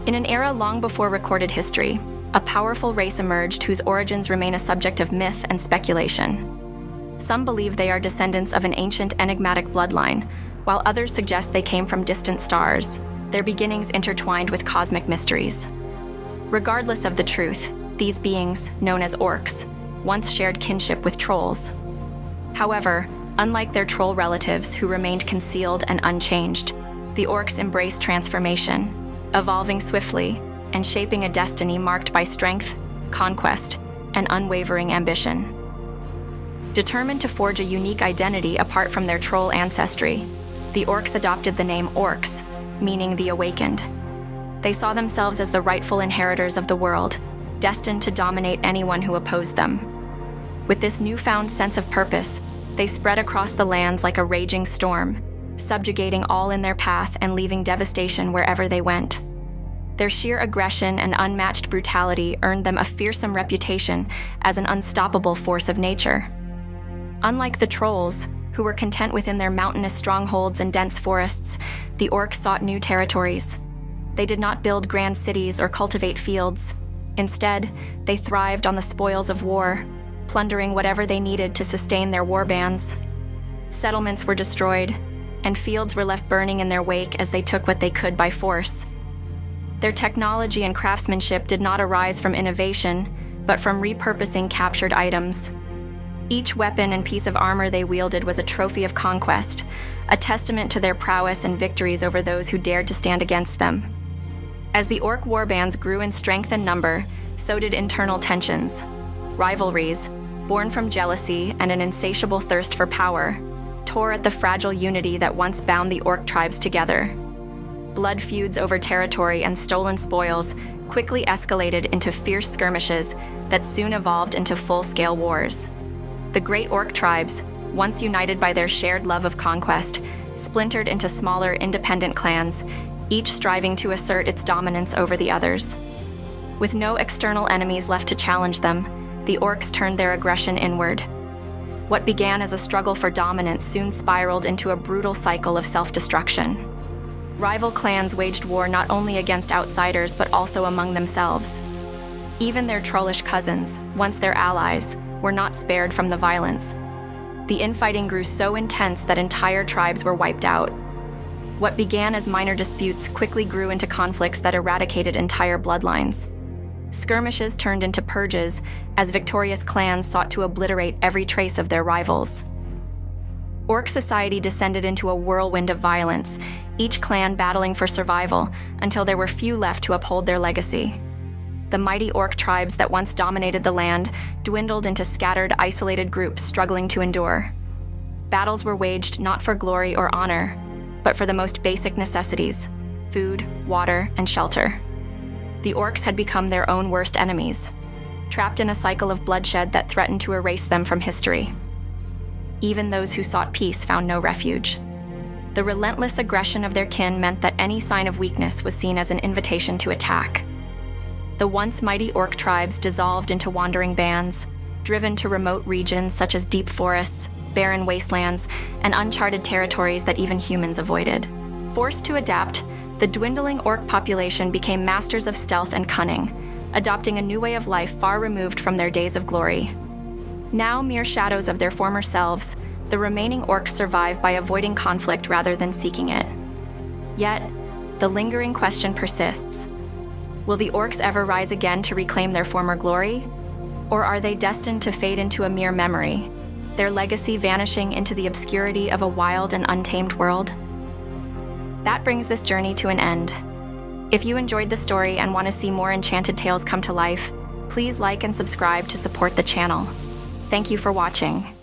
In an era long before recorded history, a powerful race emerged whose origins remain a subject of myth and speculation. Some believe they are descendants of an ancient enigmatic bloodline, while others suggest they came from distant stars, their beginnings intertwined with cosmic mysteries. Regardless of the truth, these beings, known as orcs, once shared kinship with trolls. However, unlike their troll relatives who remained concealed and unchanged, the orcs embraced transformation, evolving swiftly and shaping a destiny marked by strength, conquest, and unwavering ambition. Determined to forge a unique identity apart from their troll ancestry, the orcs adopted the name Orcs, meaning the awakened. They saw themselves as the rightful inheritors of the world, destined to dominate anyone who opposed them. With this newfound sense of purpose, they spread across the lands like a raging storm, subjugating all in their path and leaving devastation wherever they went. Their sheer aggression and unmatched brutality earned them a fearsome reputation as an unstoppable force of nature. Unlike the trolls, who were content within their mountainous strongholds and dense forests, the orcs sought new territories. They did not build grand cities or cultivate fields. Instead, they thrived on the spoils of war, plundering whatever they needed to sustain their war bands. Settlements were destroyed, and fields were left burning in their wake as they took what they could by force. Their technology and craftsmanship did not arise from innovation, but from repurposing captured items. Each weapon and piece of armor they wielded was a trophy of conquest, a testament to their prowess and victories over those who dared to stand against them. As the orc warbands grew in strength and number, so did internal tensions. Rivalries, born from jealousy and an insatiable thirst for power, tore at the fragile unity that once bound the orc tribes together. Blood feuds over territory and stolen spoils quickly escalated into fierce skirmishes that soon evolved into full-scale wars. The great orc tribes, once united by their shared love of conquest, splintered into smaller independent clans, each striving to assert its dominance over the others. With no external enemies left to challenge them, the orcs turned their aggression inward. What began as a struggle for dominance soon spiraled into a brutal cycle of self-destruction. Rival clans waged war not only against outsiders but also among themselves. Even their trollish cousins, once their allies, were not spared from the violence. The infighting grew so intense that entire tribes were wiped out. What began as minor disputes quickly grew into conflicts that eradicated entire bloodlines. Skirmishes turned into purges as victorious clans sought to obliterate every trace of their rivals. Orc society descended into a whirlwind of violence, each clan battling for survival until there were few left to uphold their legacy. The mighty orc tribes that once dominated the land dwindled into scattered, isolated groups struggling to endure. Battles were waged not for glory or honor, but for the most basic necessities: food, water, and shelter. The orcs had become their own worst enemies, trapped in a cycle of bloodshed that threatened to erase them from history. Even those who sought peace found no refuge. The relentless aggression of their kin meant that any sign of weakness was seen as an invitation to attack. The once mighty orc tribes dissolved into wandering bands, driven to remote regions such as deep forests, barren wastelands, and uncharted territories that even humans avoided. Forced to adapt, the dwindling orc population became masters of stealth and cunning, adopting a new way of life far removed from their days of glory. Now mere shadows of their former selves, the remaining orcs survive by avoiding conflict rather than seeking it. Yet, the lingering question persists. Will the orcs ever rise again to reclaim their former glory? Or are they destined to fade into a mere memory, their legacy vanishing into the obscurity of a wild and untamed world? That brings this journey to an end. If you enjoyed the story and want to see more enchanted tales come to life, please like and subscribe to support the channel. Thank you for watching.